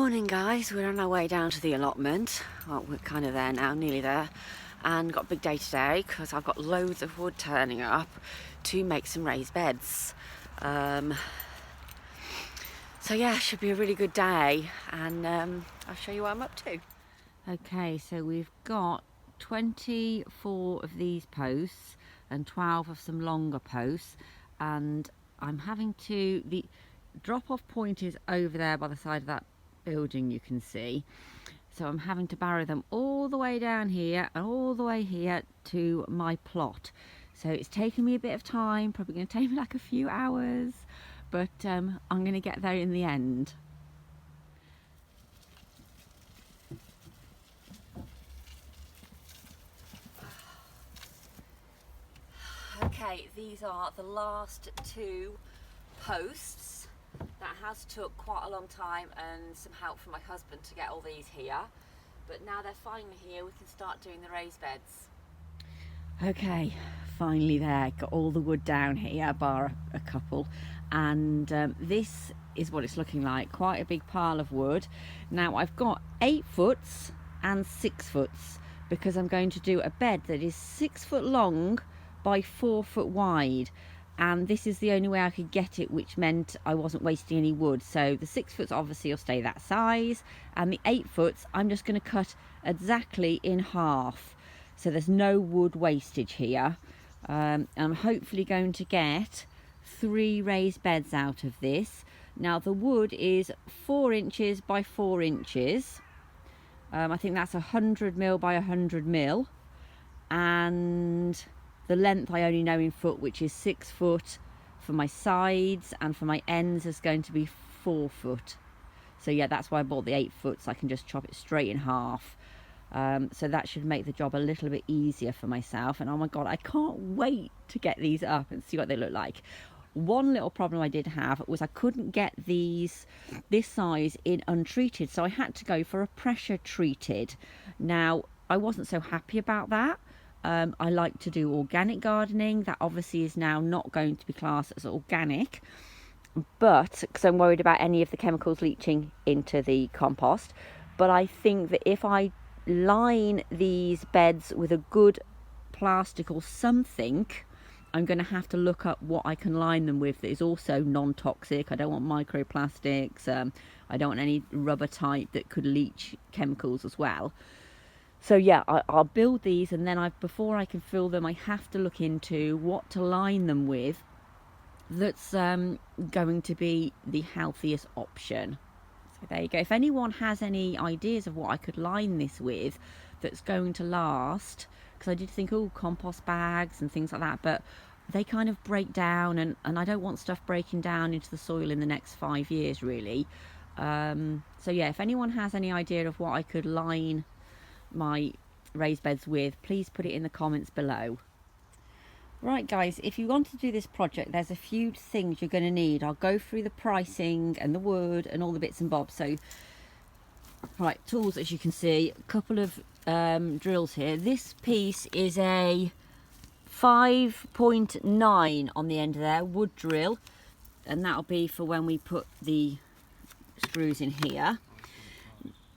Morning guys, we're on our way down to the allotment. Well, we're kind of there now, nearly there, and got a big day today because I've got loads of wood turning up to make some raised beds. So yeah, should be a really good day, and I'll show you what I'm up to. Okay, so we've got 24 of these posts and 12 of some longer posts, and I'm having to, the drop-off point is over there by the side of that building you can see, so I'm having to barrow them all the way down here and all the way here to my plot. So it's taken me a bit of time, probably going to take me like a few hours, but I'm going to get there in the end. Okay, these are the last two posts. That has took quite a long time and some help from my husband to get all these here, but now they're finally here, we can start doing the raised beds. Okay, finally there, got all the wood down here bar a couple, and this is what it's looking like, quite a big pile of wood. Now I've got 8 foots and 6 foots because I'm going to do a bed that is 6 foot long by 4 foot wide, and this is the only way I could get it, which meant I wasn't wasting any wood. So the 6 foots obviously will stay that size, and the 8 foots I'm just going to cut exactly in half, so there's no wood wastage here. I'm hopefully going to get 3 raised beds out of this. Now the wood is 4 inches by 4 inches. I think that's 100 mil by 100 mil, and the length I only know in foot, which is 6 foot for my sides, and for my ends is going to be 4 foot. So yeah, that's why I bought the 8 foot, so I can just chop it straight in half. So that should make the job a little bit easier for myself. And oh my god, I can't wait to get these up and see what they look like. One little problem I did have was I couldn't get this size in untreated, so I had to go for a pressure treated. Now I wasn't so happy about that. I like to do organic gardening. That obviously is now not going to be classed as organic, but because I'm worried about any of the chemicals leaching into the compost. But I think that if I line these beds with a good plastic or something, I'm going to have to look up what I can line them with that is also non-toxic. I don't want microplastics. I don't want any rubber type that could leach chemicals as well. So yeah, I'll build these, and then before I can fill them, I have to look into what to line them with that's going to be the healthiest option. So there you go. If anyone has any ideas of what I could line this with that's going to last, because I did think, oh, compost bags and things like that, but they kind of break down, and I don't want stuff breaking down into the soil in the next 5 years really. So yeah, if anyone has any idea of what I could line my raised beds with, please put it in the comments below. Right guys, if you want to do this project, there's a few things you're going to need. I'll go through the pricing and the wood and all the bits and bobs. So right, tools, as you can see, a couple of drills here. This piece is a 5.9 on the end of there, wood drill, and that'll be for when we put the screws in here.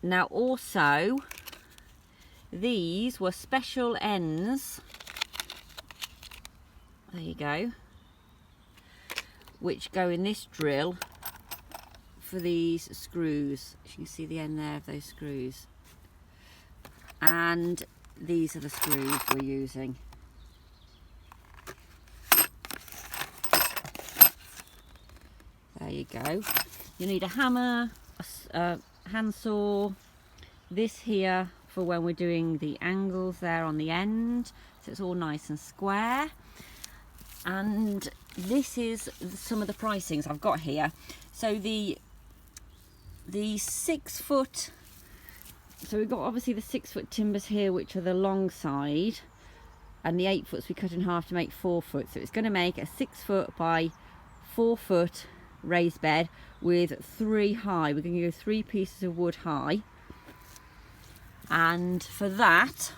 Now also, these were special ends, there you go, which go in this drill for these screws. You can see the end there of those screws, and these are the screws we're using. There you go. You need a hammer, a handsaw, this here for when we're doing the angles there on the end, so it's all nice and square. And this is some of the pricings I've got here. So the 6 foot, so we've got obviously the 6 foot timbers here, which are the long side, and the 8 foots we cut in half to make 4 foot. So it's going to make a 6 foot by 4 foot raised bed with 3 high. We're going to go 3 pieces of wood high. And for that,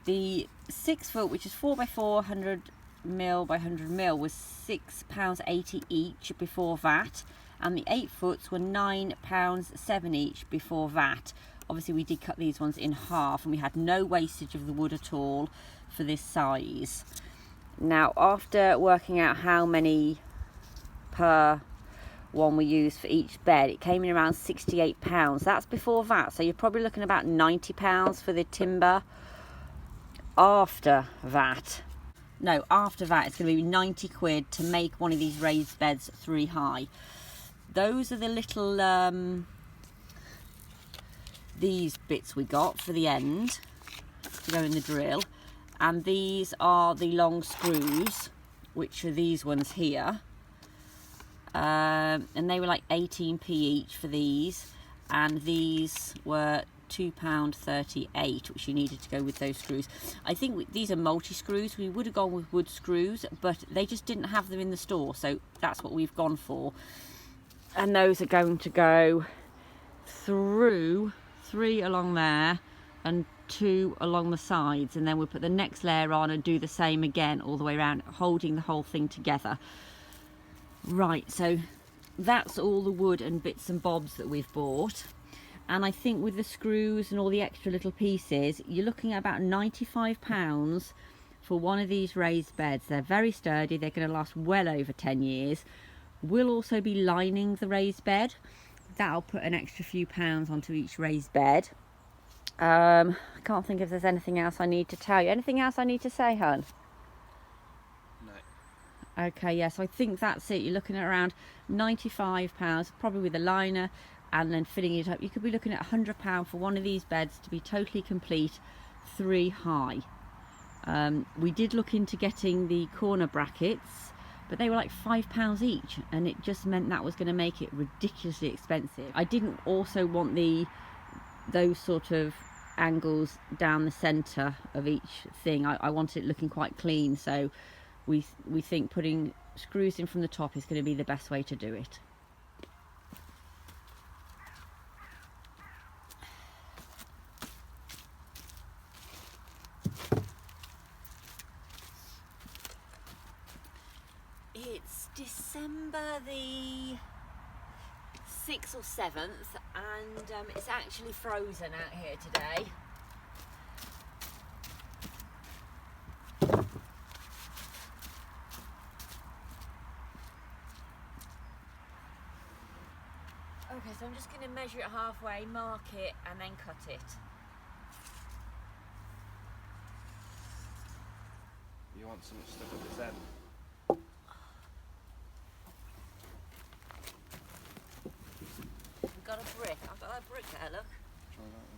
the 6 foot, which is 4 by 4, 100 mil by 100 mil, was £6.80 each before VAT, and the 8-foots were £9.7 each before VAT. Obviously we did cut these ones in half and we had no wastage of the wood at all for this size. Now, after working out how many per one we used for each bed, it came in around £68. That's before VAT, so you're probably looking about £90 for the timber. After VAT, no, after VAT, it's going to be 90 quid to make one of these raised beds 3 high. Those are the little these bits we got for the end to go in the drill, and these are the long screws, which are these ones here, and they were like 18p each for these, and these were £2.38, which you needed to go with those screws. I think these are multi screws. We would have gone with wood screws, but they just didn't have them in the store, so that's what we've gone for. And those are going to go through 3 along there and 2 along the sides, and then we'll put the next layer on and do the same again all the way around, holding the whole thing together. Right, so that's all the wood and bits and bobs that we've bought. And I think with the screws and all the extra little pieces, you're looking at about £95 for one of these raised beds. They're very sturdy, they're going to last well over 10 years. We'll also be lining the raised bed. That'll put an extra few pounds onto each raised bed. I can't think if there's anything else I need to tell you. Anything else I need to say, hon? No. Okay, yes, I think that's it. You're looking at around £95, probably with a liner, and then filling it up. You could be looking at £100 for one of these beds to be totally complete, 3 high. We did look into getting the corner brackets, but they were like £5 each, and it just meant that was going to make it ridiculously expensive. I didn't also want those sort of angles down the centre of each thing. I wanted it looking quite clean, so we think putting screws in from the top is going to be the best way to do it. It's December the 6th or 7th, and it's actually frozen out here today. Okay, so I'm just going to measure it halfway, mark it, and then cut it. You want something stuck at this end? We've got a brick. I've got a brick there, look. Try that one.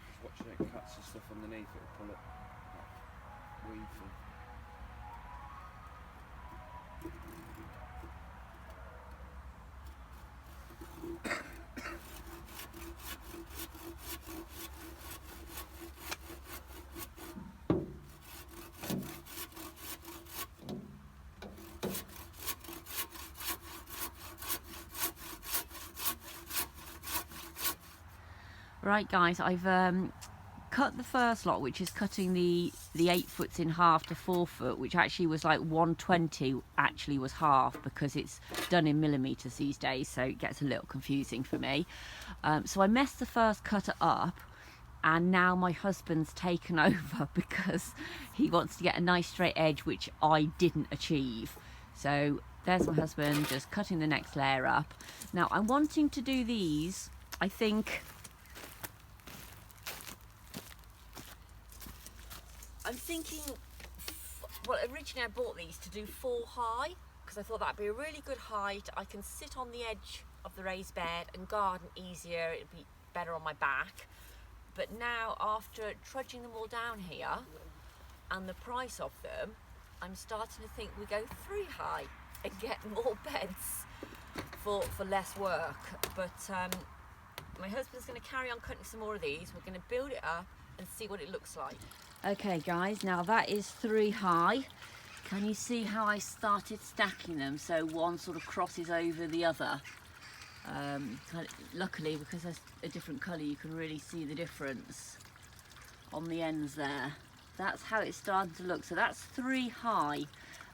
Just watching it cuts and stuff underneath, it'll pull it like weed through. Right guys, I've cut the first lot, which is cutting the 8-foots in half to 4-foot, which actually was like 120, actually was half, because it's done in millimetres these days, so it gets a little confusing for me. So I messed the first cutter up, and now my husband's taken over because he wants to get a nice straight edge, which I didn't achieve. So there's my husband just cutting the next layer up. Now I'm wanting to do these, I think, I'm thinking, well, originally I bought these to do 4 high, because I thought that'd be a really good height. I can sit on the edge of the raised bed and garden easier, it'd be better on my back. But now, after trudging them all down here, and the price of them, I'm starting to think we go 3 high and get more beds for less work. But my husband's going to carry on cutting some more of these. We're going to build it up and see what it looks like. Okay guys, now that is 3 high. Can you see how I started stacking them so one sort of crosses over the other? Luckily, because there's a different colour, you can really see the difference on the ends there. That's how it's starting to look. So that's 3 high.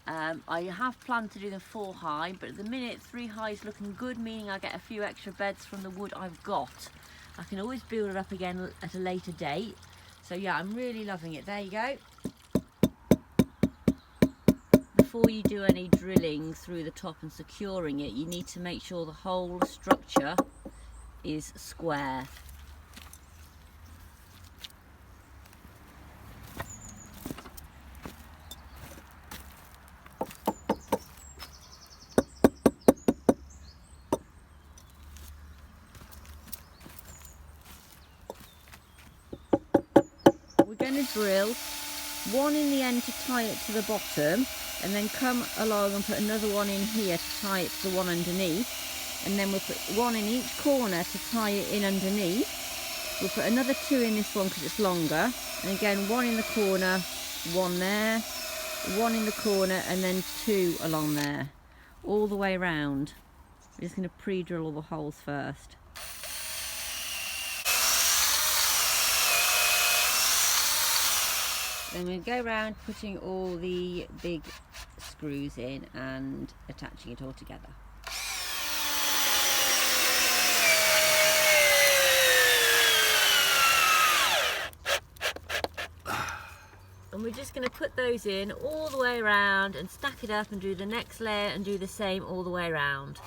I have planned to do them 4 high, but at the minute 3 high is looking good, meaning I get a few extra beds from the wood I've got. I can always build it up again at a later date. So yeah, I'm really loving it. There you go. Before you do any drilling through the top and securing it, you need to make sure the whole structure is square. We're going to drill one in the end to tie it to the bottom, and then come along and put another one in here to tie it to the one underneath, and then we'll put one in each corner to tie it in underneath. We'll put another 2 in this one because it's longer, and again 1 in the corner, 1 there, 1 in the corner, and then 2 along there, all the way around. We're just going to pre-drill all the holes first. Then we'll go around putting all the big screws in and attaching it all together. And we're just going to put those in all the way around and stack it up and do the next layer and do the same all the way around.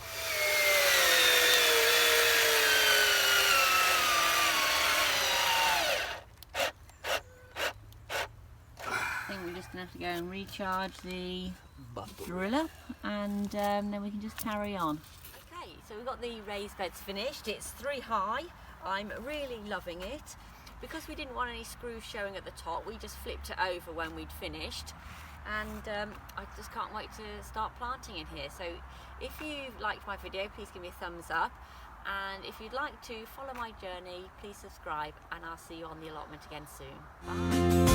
I think we're just going to have to go and recharge the drill up, and then we can just carry on. Okay, so we've got the raised beds finished. It's 3 high. I'm really loving it. Because we didn't want any screws showing at the top, we just flipped it over when we'd finished, and I just can't wait to start planting in here. So if you liked my video, please give me a thumbs up, and if you'd like to follow my journey, please subscribe, and I'll see you on the allotment again soon. Bye.